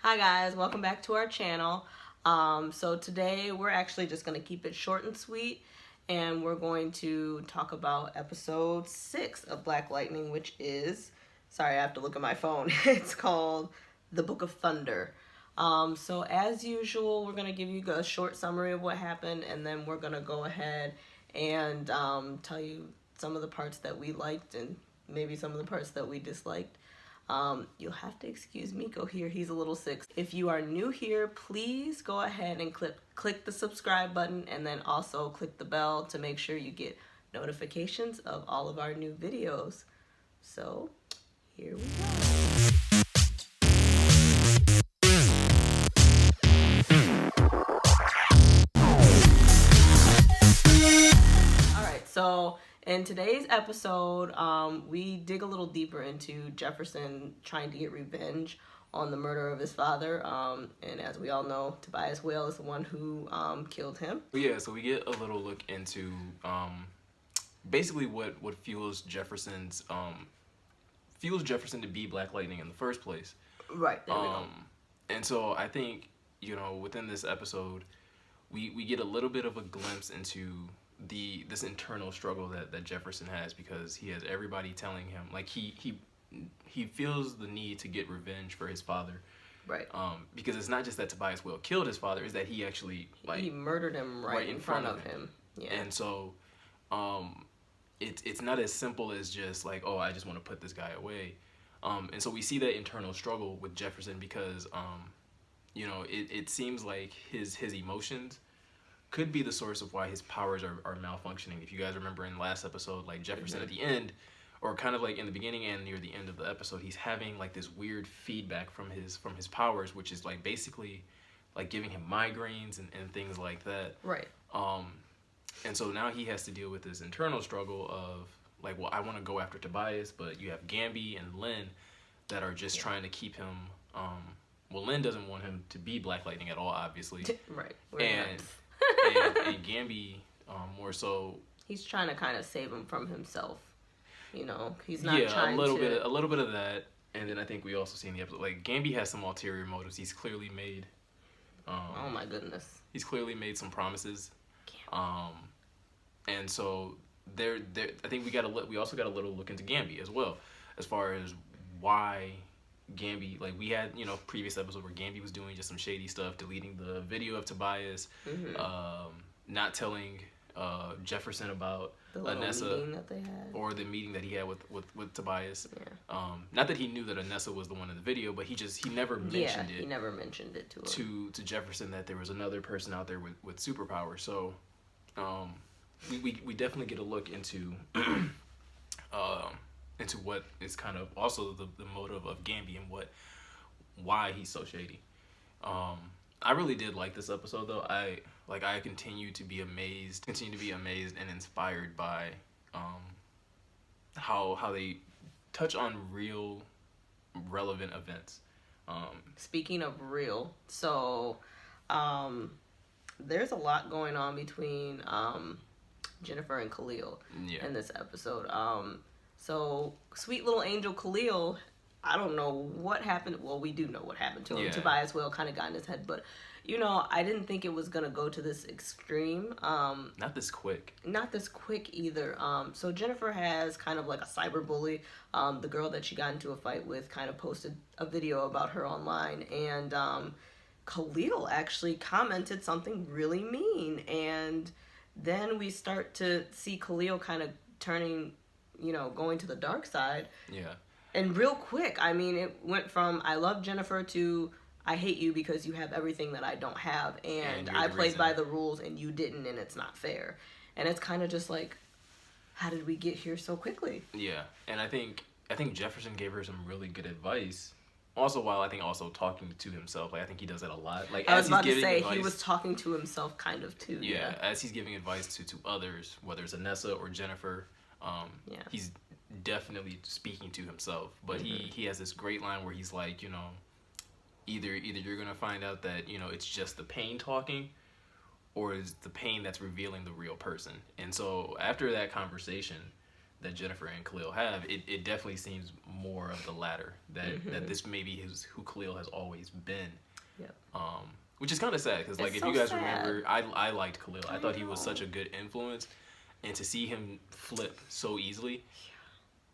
Hi guys, welcome back to our channel. So today we're actually just going to keep it short and sweet, and we're going to talk about episode 6 of Black Lightning, which is, sorry I have to look at my phone, it's called The Book of Thunder. So as usual, we're going to give you a short summary of what happened, and then we're going to go ahead and tell you some of the parts that we liked and maybe some of the parts that we disliked. You'll have to excuse Miko here, he's a little sick. If you are new here, please go ahead and click the subscribe button, and then also click the bell to make sure you get notifications of all of our new videos. So, here we go. Alright, so in today's episode, we dig a little deeper into Jefferson trying to get revenge on the murder of his father. And as we all know, Tobias Whale is the one who killed him. Yeah, so we get a little look into basically what fuels Jefferson to be Black Lightning in the first place. Right, there we go. And so I think, within this episode, we get a little bit of a glimpse into this internal struggle that Jefferson has, because he has everybody telling him, like, he feels the need to get revenge for his father. Right. Because it's not just that Tobias Whale killed his father, it's that he actually, like, he murdered him right in front of him. Yeah. And so it's not as simple as just like, oh, I just want to put this guy away. And so we see that internal struggle with Jefferson because it seems like his emotions could be the source of why his powers are malfunctioning. If you guys remember in the last episode, like Jefferson at the end, or kind of like in the beginning and near the end of the episode, he's having like this weird feedback from his powers, which is like basically like giving him migraines and things like that. Right. And so now he has to deal with this internal struggle of like, well, I want to go after Tobias, but you have Gamby and Lynn that are just trying to keep him. Well, Lynn doesn't want him to be Black Lightning at all, obviously. Right. And Gamby, more so, he's trying to kind of save him from himself. He's not trying a little bit of that. And then I think we also see in the episode, like, Gamby has some ulterior motives. He's clearly made oh my goodness. He's clearly made some promises. And so I think we also got a little look into Gamby as well, as far as why Gamby, like, we had, previous episode where Gamby was doing just some shady stuff, deleting the video of Tobias, not telling Jefferson about the Anissa meeting that they had, or the meeting that he had with Tobias. Yeah. Not that he knew that Anissa was the one in the video, but he never mentioned it. He never mentioned it to him. To Jefferson, that there was another person out there with superpowers. So we definitely get a look into into what is kind of also the motive of Gamby and why he's so shady. I really did like this episode though. I continue to be amazed and inspired by how they touch on real relevant events. Speaking of real, so there's a lot going on between Jennifer and Khalil in this episode. So sweet little angel Khalil, I don't know what happened. Well, we do know what happened to him. Yeah. Tobias Whale kind of got in his head, but I didn't think it was gonna go to this extreme. Not this quick. Not this quick either. So Jennifer has kind of like a cyberbully. The girl that she got into a fight with kind of posted a video about her online, and Khalil actually commented something really mean, and then we start to see Khalil kind of turning, going to the dark side. Yeah. And real quick, I mean, it went from I love Jennifer to I hate you because you have everything that I don't have, and I played by the rules and you didn't, and it's not fair. And it's kind of just like, how did we get here so quickly? Yeah, and I think Jefferson gave her some really good advice. Also, while I think also talking to himself, like I think he does that a lot. Like I was about to say he was talking to himself kind of too. Yeah, as he's giving advice to others, whether it's Anissa or Jennifer, he's definitely speaking to himself. But he has this great line where he's like, either you're gonna find out that it's just the pain talking, or is the pain that's revealing the real person. And so after that conversation, that Jennifer and Khalil have, it definitely seems more of the latter. That this maybe is who Khalil has always been. Yep. Which is kind of sad because, like, It's if so you guys sad. remember, I liked Khalil. I thought he was know. such a good influence, and to see him flip so easily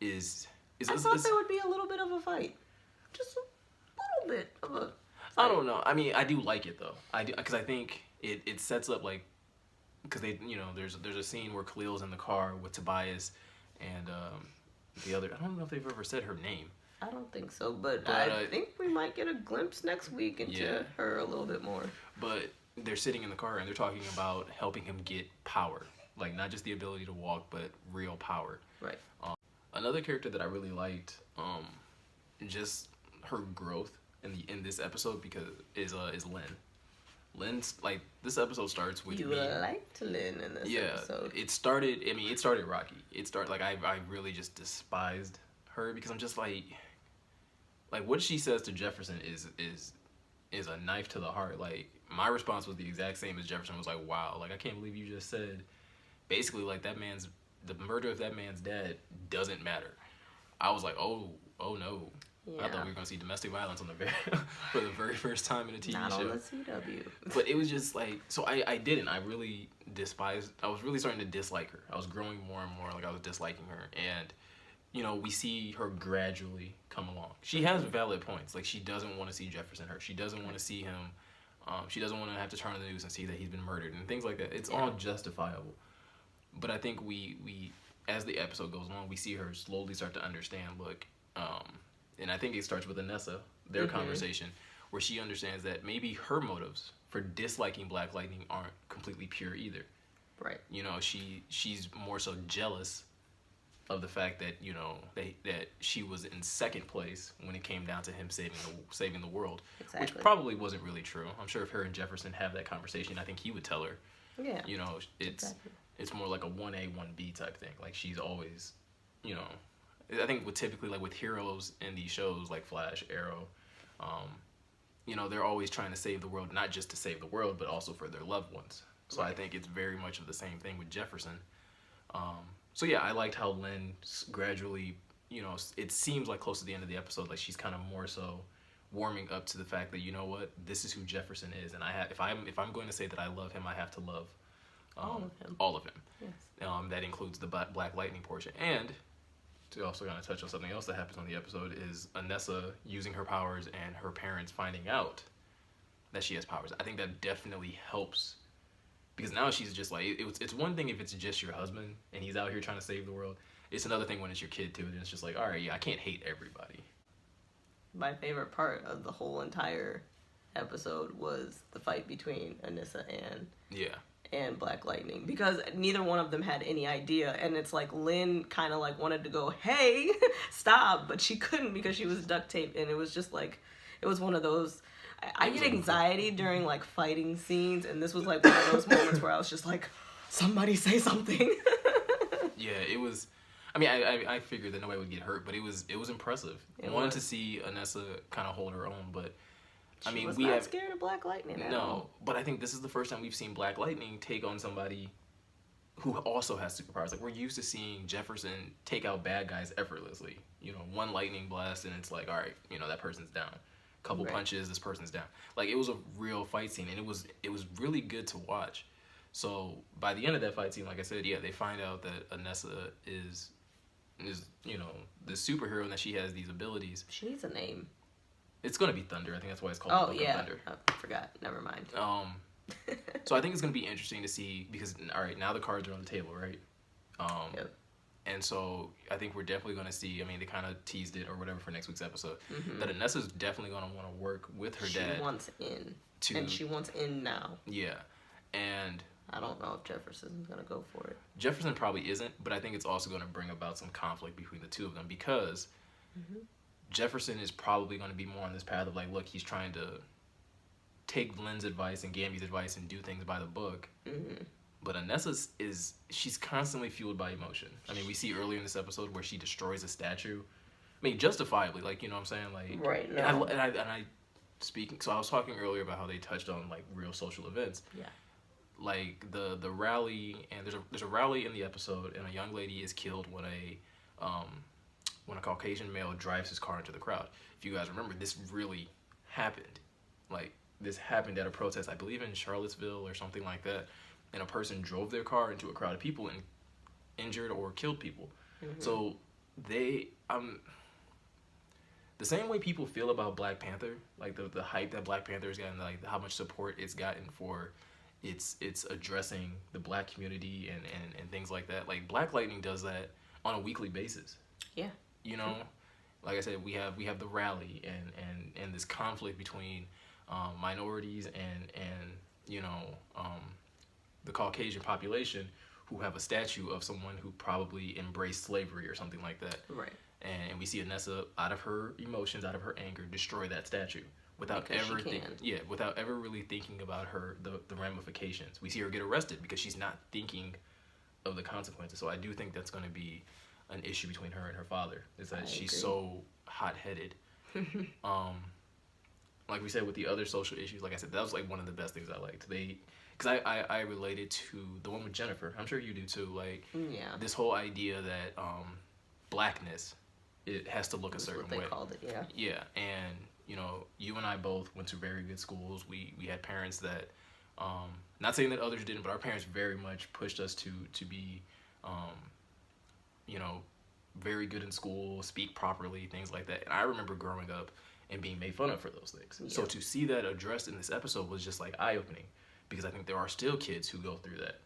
is I thought there would be a little bit of a fight, just a little bit of a. I don't know. I mean, I do like it though. I do because I think it sets up like because they there's a scene where Khalil's in the car with Tobias and the other. I don't know if they've ever said her name. I don't think so, but I think we might get a glimpse next week into her a little bit more. But they're sitting in the car and they're talking about helping him get power, like not just the ability to walk, but real power. Right. Another character that I really liked, just her growth in this episode because is Lynn. Lynn's like this episode starts with you me. liked Lynn in this episode. It started. I mean, it started rocky. It started like I really just despised her because I'm just like what she says to Jefferson is a knife to the heart. Like my response was the exact same as Jefferson was like, wow, like I can't believe you just said basically like the murder of that man's dad doesn't matter. I was like, oh no. Yeah. I thought we were gonna see domestic violence on for the very first time in a TV Not show. on the CW. But it was just like so I didn't. I really despised. I was really starting to dislike her. I was growing more and more like I was disliking her, and we see her gradually come along. She has valid points. Like she doesn't want to see Jefferson hurt. She doesn't want to see him. She doesn't want to have to turn on the news and see that he's been murdered and things like that. It's all justifiable. But I think we as the episode goes on, we see her slowly start to understand. Look. And I think it starts with Anissa, their conversation, where she understands that maybe her motives for disliking Black Lightning aren't completely pure either. Right. She's more so jealous of the fact that that she was in second place when it came down to him saving the world, which probably wasn't really true. I'm sure if her and Jefferson have that conversation, I think he would tell her. Yeah. It's more like a 1A 1B type thing. Like she's always, I think typically like with heroes in these shows like Flash, Arrow, they're always trying to save the world, not just to save the world, but also for their loved ones. So I think it's very much of the same thing with Jefferson. So yeah, I liked how Lynn gradually, it seems like close to the end of the episode, like she's kind of more so warming up to the fact that this is who Jefferson is, and if I'm going to say that I love him, I have to love all of him. Yes. That includes the Black Lightning portion, and to also kind of touch on something else that happens on the episode is Anissa using her powers and her parents finding out that she has powers. I think that definitely helps because now she's just like it's one thing if it's just your husband and he's out here trying to save the world. It's another thing when it's your kid too, and it's just like, all right, yeah, I can't hate everybody. My favorite part of the whole entire episode was the fight between Anissa and Black Lightning, because neither one of them had any idea, and it's like Lynn kind of like wanted to go, hey, stop, but she couldn't because she was duct taped, and it was just like, it was one of those, I get anxiety during like fighting scenes, and this was like one of those moments where I was just like, somebody say something. Yeah, it was, I mean, I figured that nobody would get hurt, but it was impressive. I wanted to see Anissa kind of hold her own, but She was not scared of Black Lightning at all. But I think this is the first time we've seen Black Lightning take on somebody who also has superpowers. Like, we're used to seeing Jefferson take out bad guys effortlessly. One lightning blast, and it's like, all right, that person's down. Couple punches, this person's down. Like, it was a real fight scene, and it was really good to watch. So by the end of that fight scene, like I said, yeah, they find out that Anissa is the superhero and that she has these abilities. She needs a name. It's gonna be Thunder. I think that's why it's called Book of Thunder. I forgot. Never mind. So I think it's gonna be interesting to see because all right, now the cards are on the table, right? Yep. And so I think we're definitely gonna see. I mean, they kind of teased it or whatever for next week's episode. That Anissa's definitely gonna want to work with her dad. She wants in, and she wants in now. Yeah, and I don't know if Jefferson's gonna go for it. Jefferson probably isn't, but I think it's also gonna bring about some conflict between the two of them because. Jefferson is probably going to be more on this path of like, look, he's trying to take Lynn's advice and Gamby's advice and do things by the book. But Anissa she's constantly fueled by emotion. I mean, we see earlier in this episode where she destroys a statue. I mean, justifiably, like, you know what I'm saying? Like, right. No. And I speaking, so I was talking earlier about how they touched on like real social events. Yeah. like the rally, and there's a rally in the episode, and a young lady is killed when a Caucasian male drives his car into the crowd. If you guys remember, this really happened. Like, this happened at a protest, I believe in Charlottesville or something like that, and a person drove their car into a crowd of people and injured or killed people. So they the same way people feel about Black Panther, like the hype that Black Panther has gotten, like how much support it's gotten for it's addressing the Black community and things like that. Like, Black Lightning does that on a weekly basis. Yeah. You know, like I said, we have the rally and this conflict between minorities and you know, the Caucasian population, who have a statue of someone who probably embraced slavery or something like that. Right. And we see Anissa, out of her emotions, out of her anger, destroy that statue without without ever really thinking about the ramifications. We see her get arrested because she's not thinking of the consequences. So I do think that's going to be an issue between her and her father, is that she's so hot-headed. Like we said with the other social issues, like I said, that was like one of the best things I liked. Because I related to the one with Jennifer. I'm sure you do too. Like, this whole idea that blackness, it has to look a certain way. What they called it, yeah. Yeah, and you know, you and I both went to very good schools. We had parents that, not saying that others didn't, but our parents very much pushed us to be, you know, very good in school, speak properly, things like that. And I remember growing up and being made fun of for those things. Yeah. So to see that addressed in this episode was just like eye-opening, because I think there are still kids who go through that.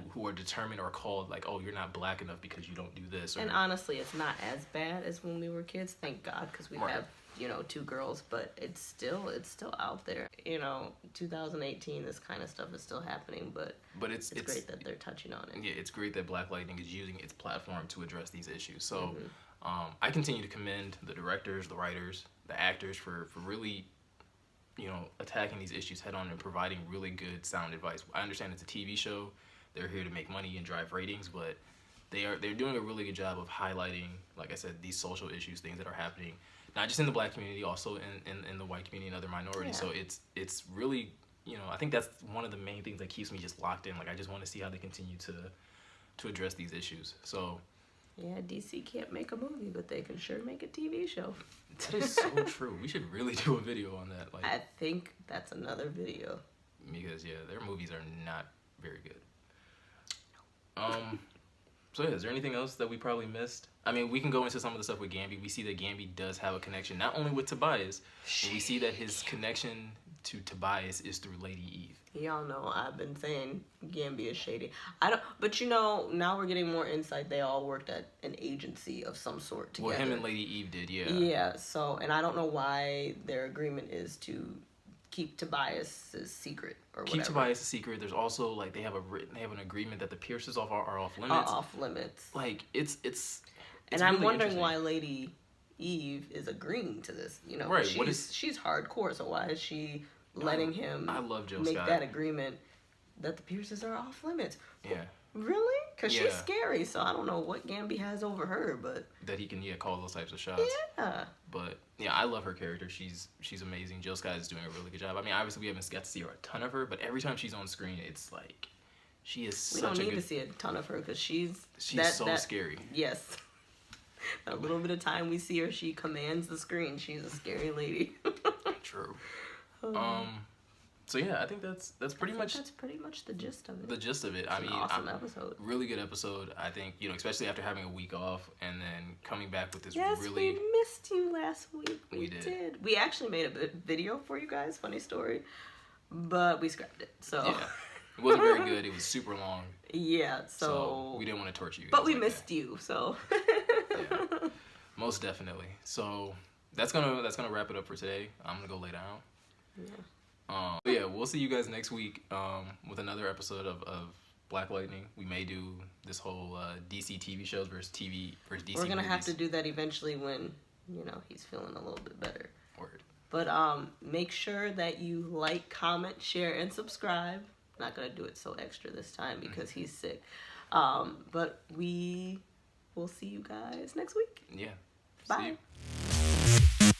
Who are determined or called like, oh, you're not Black enough because you don't do this. And honestly, it's not as bad as when we were kids, thank God, because we have, you know, 2 girls, but it's still out there. You know, 2018, this kind of stuff is still happening, but it's great that they're touching on it. Yeah, it's great that Black Lightning is using its platform to address these issues. So I continue to commend the directors, the writers, the actors for really, you know, attacking these issues head on and providing really good sound advice. I understand it's a TV show. They're here to make money and drive ratings, but they're doing a really good job of highlighting, like I said, these social issues, things that are happening, not just in the Black community, also in the white community and other minorities. So it's really, you know, I think that's one of the main things that keeps me just locked in. Like, I just want to see how they continue to address these issues. So yeah, DC can't make a movie, but they can sure make a TV show. That is so true. We should really do a video on that. Like, I think that's another video. Because their movies are not very good. So is there anything else that we probably missed? I mean, we can go into some of the stuff with Gambi. We see that Gambi does have a connection, not only with Tobias, but we see that his connection to Tobias is through Lady Eve. Y'all know I've been saying Gambi is shady. But you know, now we're getting more insight. They all worked at an agency of some sort together. Well, him and Lady Eve did, yeah. Yeah, so, and I don't know why their agreement is to keep Tobias's secret or whatever. Keep Tobias a secret. There's also, like, they have an agreement that the Pierces are off limits. Are off limits. Like, it's and I'm really wondering why Lady Eve is agreeing to this. You know, right? She's hardcore. So why is she letting him? I love Jill make Scott. that agreement that the Pierces are off limits. Yeah. Really? Because she's scary, so I don't know what Gambi has over her, but that he can call those types of shots. Yeah. But yeah, I love her character. She's amazing. Jill Scott is doing a really good job. I mean, obviously we haven't got to see her a ton of her, but every time she's on screen, it's like she is. We don't need to see a ton of her because she's so scary. Yes. A little bit of time we see her, she commands the screen. She's a scary lady. True. So yeah, I think that's pretty much the gist of it. The gist of it. It's an awesome episode. Really good episode. I think, you know, especially after having a week off and then coming back with this we missed you last week. We did. We actually made a video for you guys, funny story, but we scrapped it. So yeah. It wasn't very good. It was super long. Yeah, so we didn't want to torture you. But we missed you, so yeah, most definitely. So that's gonna wrap it up for today. I'm gonna go lay down. Yeah. We'll see you guys next week with another episode of Black Lightning. We may do this whole DC TV shows versus DC We're gonna movies. have to do that eventually when, you know, he's feeling a little bit better. Word. But make sure that you like, comment, share, and subscribe. Not gonna do it so extra this time because he's sick. But we will see you guys next week. Yeah. Bye. See you.